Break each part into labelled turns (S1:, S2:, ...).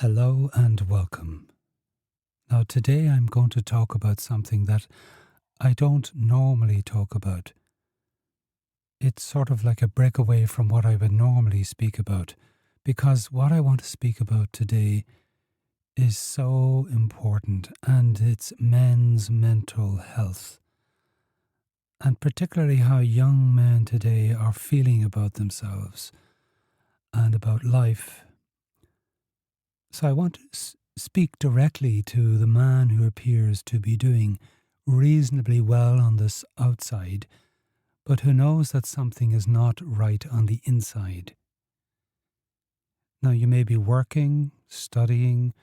S1: Hello and welcome. Now, today I'm going to talk about something that I don't normally talk about. It's sort of like a breakaway from what I would normally speak about, because what I want to speak about today is so important, and it's men's mental health, and particularly how young men today are feeling about themselves and about life. So I want to speak directly to the man who appears to be doing reasonably well on this outside, but who knows that something is not right on the inside. Now, you may be working, studying,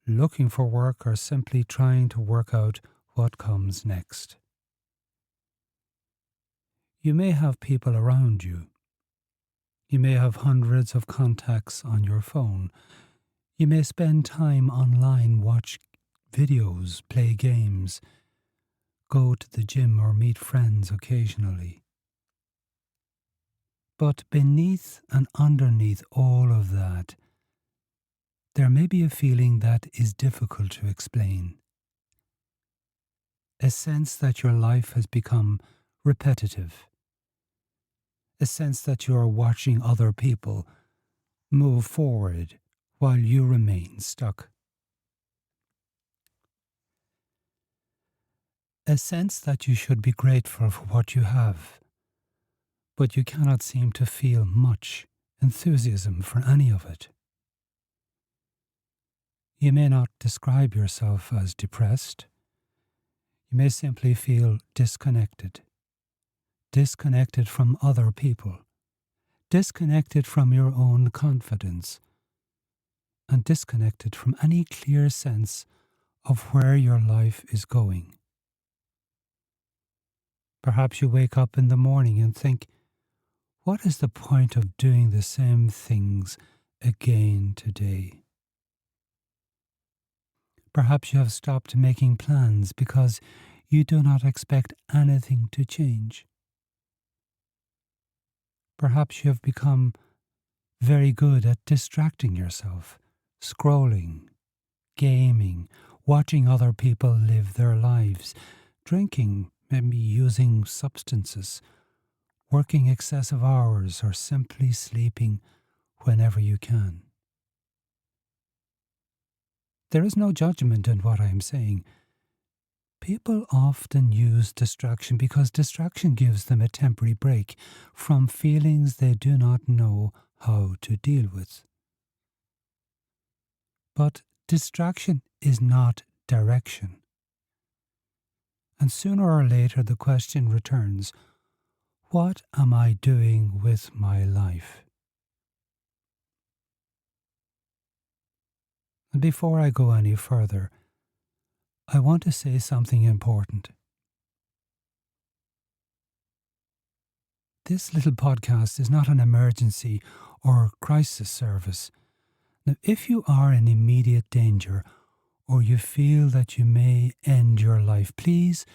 S1: looking for work, or simply trying to work out what comes next. You may have people around you. You may have hundreds of contacts on your phone. You may spend time online, watch videos, play games, go to the gym or meet friends occasionally. But beneath and underneath all of that, there may be a feeling that is difficult to explain. A sense that your life has become repetitive. A sense that you are watching other people move forward while you remain stuck. A sense that you should be grateful for what you have, but you cannot seem to feel much enthusiasm for any of it. You may not describe yourself as depressed. You may simply feel disconnected. Disconnected from other people. Disconnected from your own confidence. And disconnected from any clear sense of where your life is going. Perhaps you wake up in the morning and think, what is the point of doing the same things again today? Perhaps you have stopped making plans because you do not expect anything to change. Perhaps you have become very good at distracting yourself, scrolling, gaming, watching other people live their lives, drinking, maybe using substances, working excessive hours, or simply sleeping whenever you can. There is no judgment in what I am saying. People often use distraction because distraction gives them a temporary break from feelings they do not know how to deal with. But distraction is not direction. And sooner or later the question returns, what am I doing with my life? And before I go any further, I want to say something important. This little podcast is not an emergency or crisis service. Now, if you are in immediate danger or you feel that you may end your life, please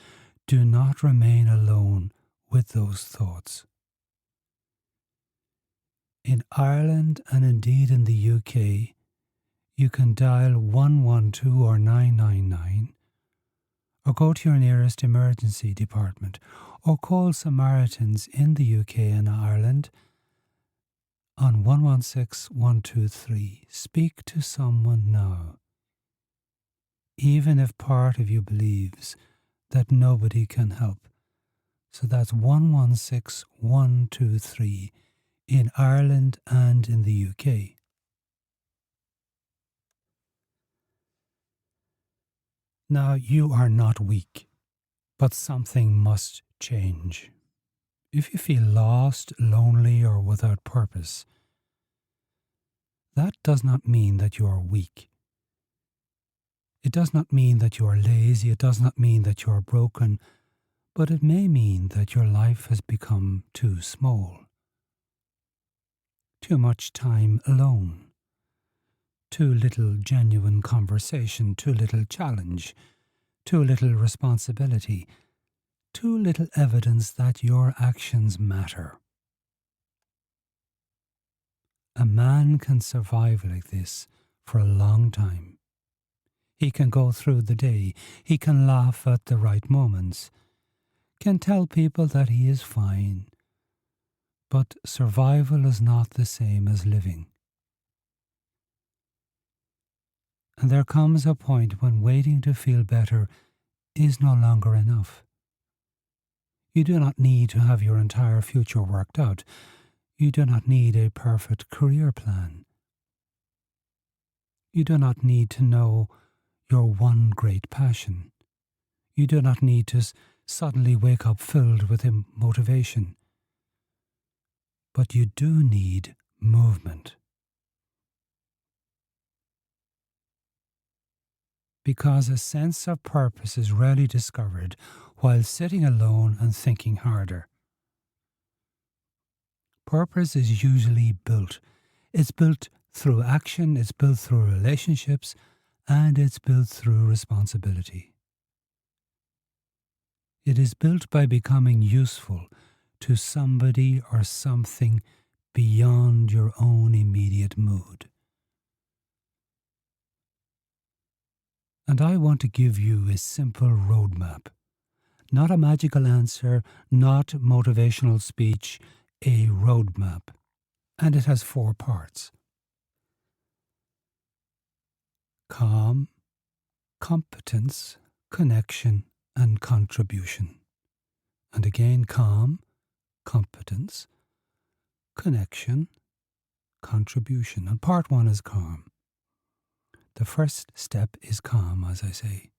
S1: do not remain alone with those thoughts. In Ireland and indeed in the UK, you can dial 112 or 999 or go to your nearest emergency department or call Samaritans in the UK and Ireland on 116 123. Speak to someone now, even if part of you believes that nobody can help. So that's 116 123 in Ireland and in the UK. Now, you are not weak, but something must change. If you feel lost, lonely, or without purpose, that does not mean that you are weak. It does not mean that you are lazy. It does not mean that you are broken, but it may mean that your life has become too small. Too much time alone. Too little genuine conversation, too little challenge, too little responsibility, too little evidence that your actions matter. A man can survive like this for a long time. He can go through the day. He can laugh at the right moments, can tell people that he is fine. But survival is not the same as living. And there comes a point when waiting to feel better is no longer enough. You do not need to have your entire future worked out. You do not need a perfect career plan. You do not need to know your one great passion. You do not need to suddenly wake up filled with motivation. But you do need movement. Because a sense of purpose is rarely discovered while sitting alone and thinking harder. Purpose is usually built. It's built through action, it's built through relationships, and it's built through responsibility. It is built by becoming useful to somebody or something beyond your own immediate mood. And I want to give you a simple roadmap. Not a magical answer, not motivational speech, a roadmap. And it has 4 parts. Calm, competence, connection, and contribution. And again, calm, competence, connection, contribution. And part 1 is calm. The first step is calm, as I say.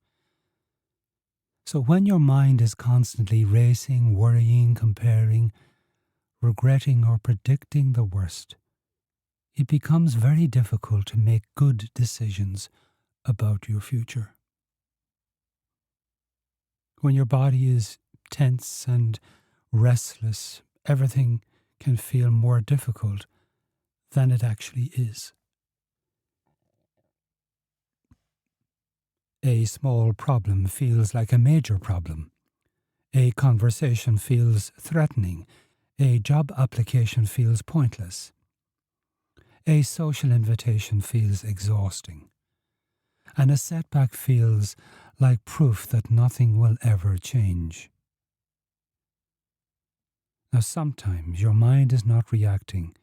S1: So when your mind is constantly racing, worrying, comparing, regretting, or predicting the worst, it becomes very difficult to make good decisions about your future. When your body is tense and restless, everything can feel more difficult than it actually is. A small problem feels like a major problem. A conversation feels threatening. A job application feels pointless. A social invitation feels exhausting. And a setback feels like proof that nothing will ever change. Now, sometimes your mind is not reacting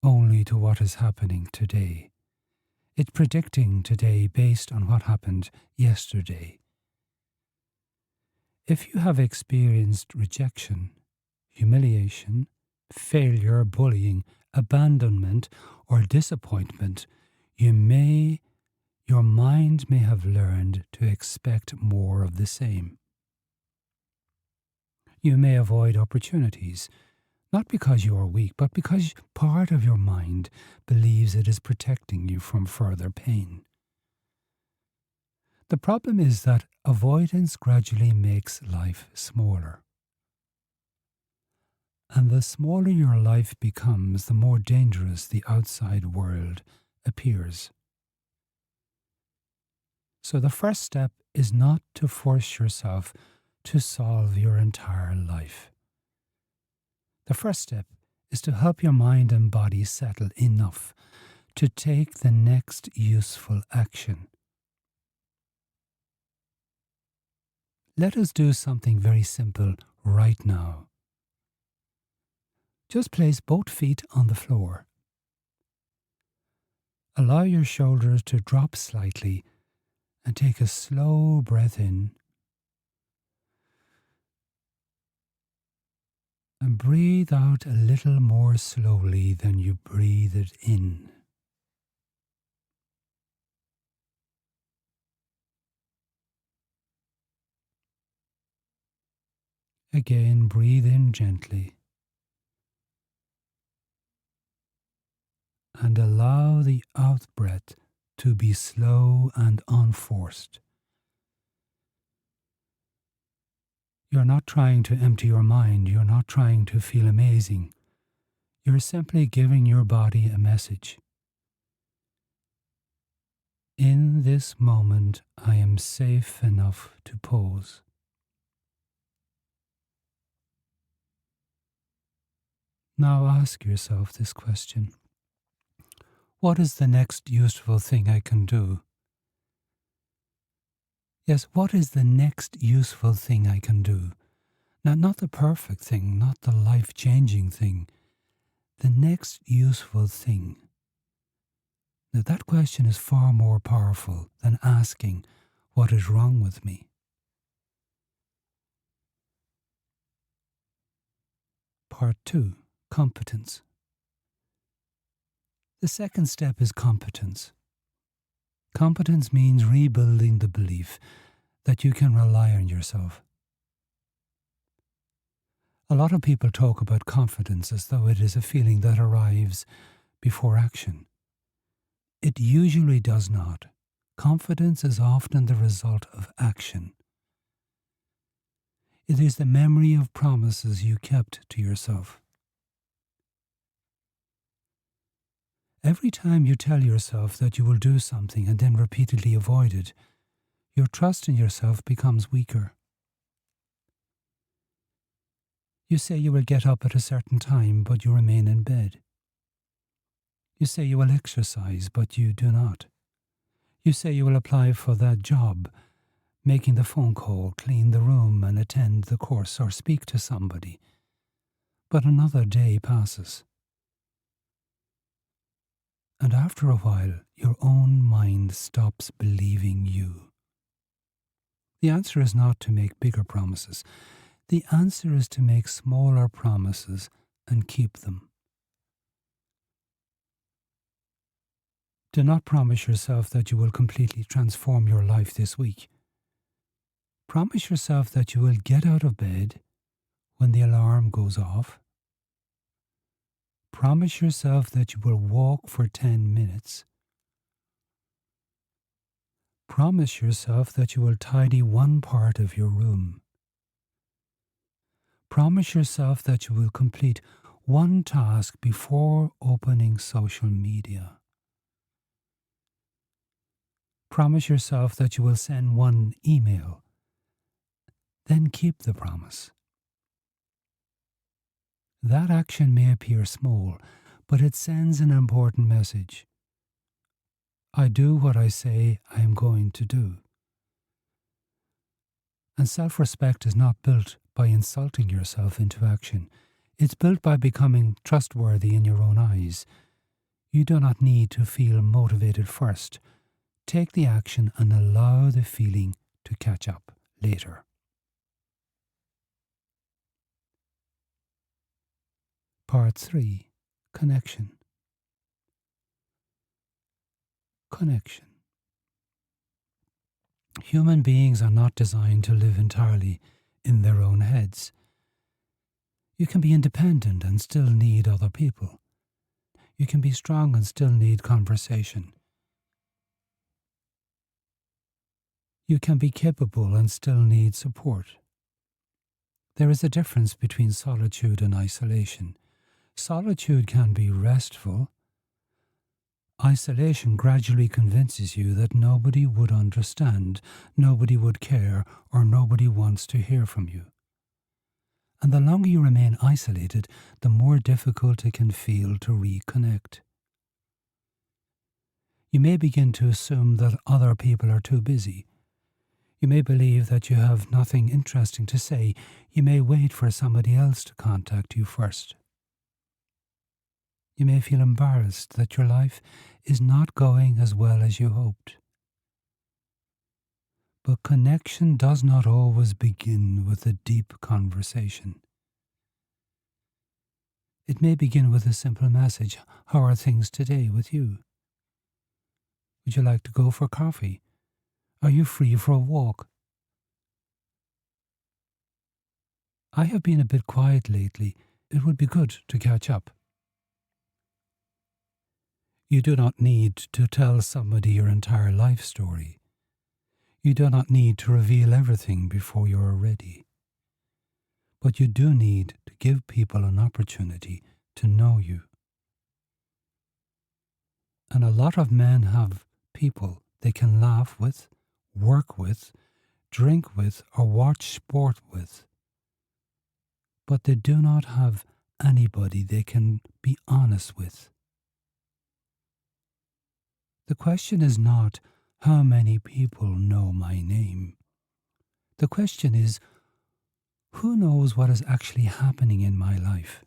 S1: only to what is happening today. It's predicting today based on what happened yesterday. If you have experienced rejection, humiliation, failure, bullying, abandonment, or disappointment, your mind may have learned to expect more of the same. You may avoid opportunities, not because you are weak, but because part of your mind believes it is protecting you from further pain. The problem is that avoidance gradually makes life smaller. And the smaller your life becomes, the more dangerous the outside world appears. So the first step is not to force yourself to solve your entire life. The first step is to help your mind and body settle enough to take the next useful action. Let us do something very simple right now. Just place both feet on the floor. Allow your shoulders to drop slightly and take a slow breath in. And breathe out a little more slowly than you breathed in. Again, breathe in gently. And allow the out-breath to be slow and unforced. You're not trying to empty your mind. You're not trying to feel amazing. You're simply giving your body a message. In this moment, I am safe enough to pause. Now ask yourself this question. What is the next useful thing I can do? Yes, what is the next useful thing I can do? Now, not the perfect thing, not the life-changing thing. The next useful thing. Now, that question is far more powerful than asking, what is wrong with me? Part 2. Competence. The second step is competence. Competence means rebuilding the belief that you can rely on yourself. A lot of people talk about confidence as though it is a feeling that arrives before action. It usually does not. Confidence is often the result of action. It is the memory of promises you kept to yourself. Every time you tell yourself that you will do something and then repeatedly avoid it, your trust in yourself becomes weaker. You say you will get up at a certain time, but you remain in bed. You say you will exercise, but you do not. You say you will apply for that job, making the phone call, clean the room, and attend the course or speak to somebody. But another day passes. And after a while, your own mind stops believing you. The answer is not to make bigger promises. The answer is to make smaller promises and keep them. Do not promise yourself that you will completely transform your life this week. Promise yourself that you will get out of bed when the alarm goes off. Promise yourself that you will walk for 10 minutes. Promise yourself that you will tidy one part of your room. Promise yourself that you will complete one task before opening social media. Promise yourself that you will send one email. Then keep the promise. That action may appear small, but it sends an important message. I do what I say I am going to do. And self-respect is not built by insulting yourself into action. It's built by becoming trustworthy in your own eyes. You do not need to feel motivated first. Take the action and allow the feeling to catch up later. Part 3. Connection. Connection. Human beings are not designed to live entirely in their own heads. You can be independent and still need other people. You can be strong and still need conversation. You can be capable and still need support. There is a difference between solitude and isolation. Solitude can be restful. Isolation gradually convinces you that nobody would understand, nobody would care, or nobody wants to hear from you. And the longer you remain isolated, the more difficult it can feel to reconnect. You may begin to assume that other people are too busy. You may believe that you have nothing interesting to say. You may wait for somebody else to contact you first. You may feel embarrassed that your life is not going as well as you hoped. But connection does not always begin with a deep conversation. It may begin with a simple message. How are things today with you? Would you like to go for coffee? Are you free for a walk? I have been a bit quiet lately. It would be good to catch up. You do not need to tell somebody your entire life story. You do not need to reveal everything before you are ready. But you do need to give people an opportunity to know you. And a lot of men have people they can laugh with, work with, drink with, or watch sport with. But they do not have anybody they can be honest with. The question is not how many people know my name. The question is, who knows what is actually happening in my life?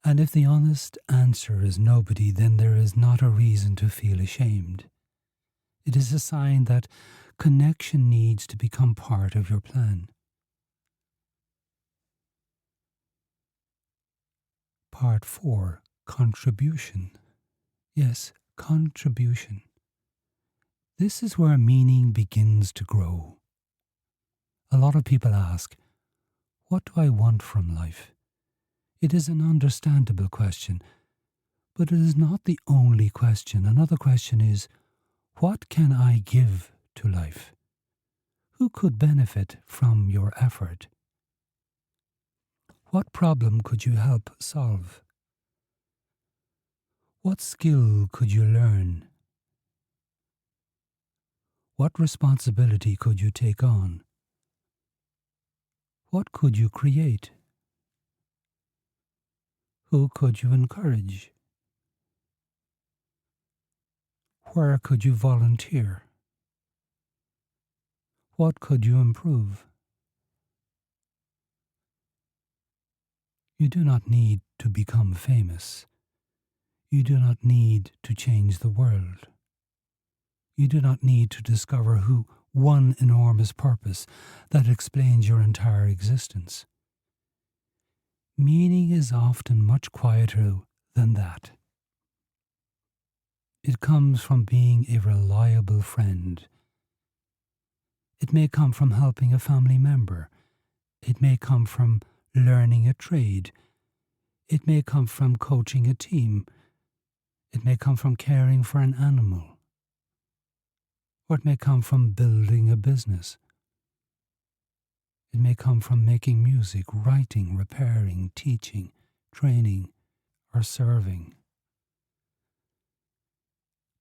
S1: And if the honest answer is nobody, then there is not a reason to feel ashamed. It is a sign that connection needs to become part of your plan. Part 4. Contribution. Yes, contribution. This is where meaning begins to grow. A lot of people ask, what do I want from life? It is an understandable question, but it is not the only question. Another question is, what can I give to life? Who could benefit from your effort? What problem could you help solve? What skill could you learn? What responsibility could you take on? What could you create? Who could you encourage? Where could you volunteer? What could you improve? You do not need to become famous. You do not need to change the world. You do not need to discover one enormous purpose that explains your entire existence. Meaning is often much quieter than that. It comes from being a reliable friend. It may come from helping a family member. It may come from learning a trade. It may come from coaching a team. It may come from caring for an animal. Or it may come from building a business. It may come from making music, writing, repairing, teaching, training, or serving.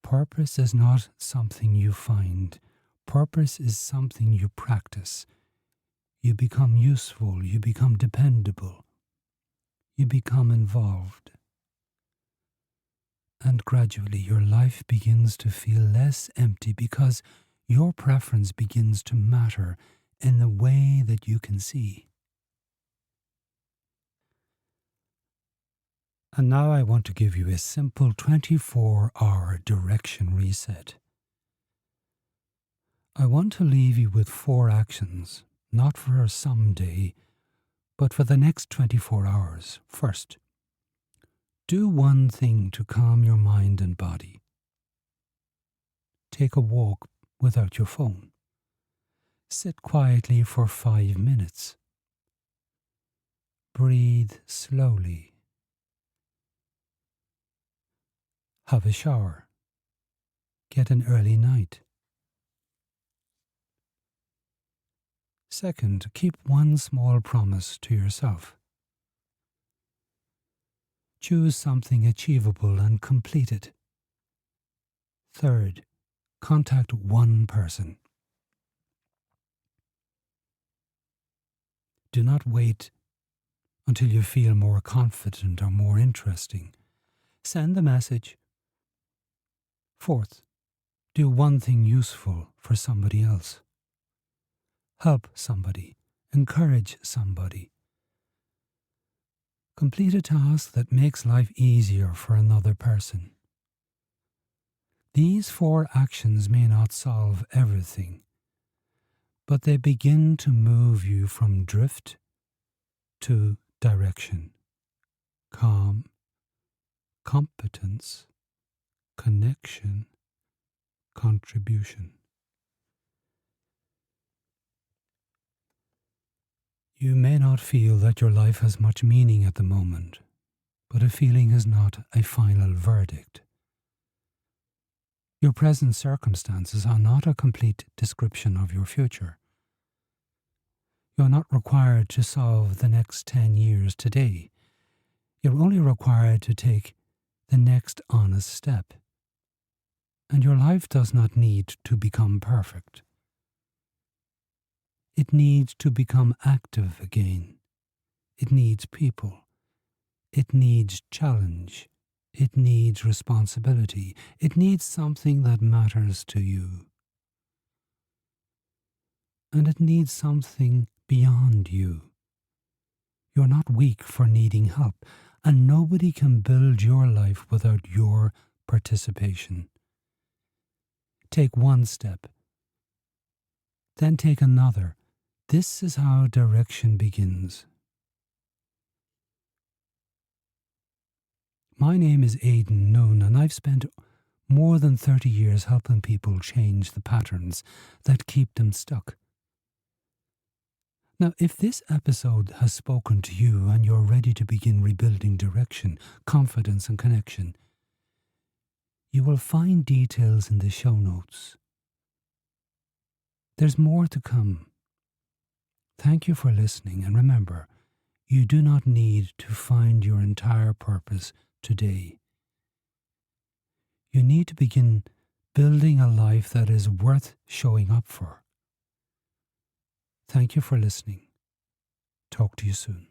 S1: Purpose is not something you find. Purpose is something you practice. You become useful, you become dependable, you become involved. And gradually your life begins to feel less empty because your preference begins to matter in a way that you can see. And now I want to give you a simple 24-hour direction reset. I want to leave you with 4 actions, not for someday, but for the next 24 hours. First, do one thing to calm your mind and body. Take a walk without your phone. Sit quietly for 5 minutes. Breathe slowly. Have a shower. Get an early night. Second, keep one small promise to yourself. Choose something achievable and complete it. Third, contact one person. Do not wait until you feel more confident or more interesting. Send the message. Fourth, do one thing useful for somebody else. Help somebody. Encourage somebody. Complete a task that makes life easier for another person. These 4 actions may not solve everything, but they begin to move you from drift to direction, calm, competence, connection, contribution. You may not feel that your life has much meaning at the moment, but a feeling is not a final verdict. Your present circumstances are not a complete description of your future. You are not required to solve the next 10 years today. You're only required to take the next honest step. And your life does not need to become perfect. It needs to become active again. It needs people. It needs challenge. It needs responsibility. It needs something that matters to you. And it needs something beyond you. You're not weak for needing help, and nobody can build your life without your participation. Take one step, then take another. This is how direction begins. My name is Aidan Noon, and I've spent more than 30 years helping people change the patterns that keep them stuck. Now, if this episode has spoken to you and you're ready to begin rebuilding direction, confidence, and connection, you will find details in the show notes. There's more to come. Thank you for listening, and remember, you do not need to find your entire purpose today. You need to begin building a life that is worth showing up for. Thank you for listening. Talk to you soon.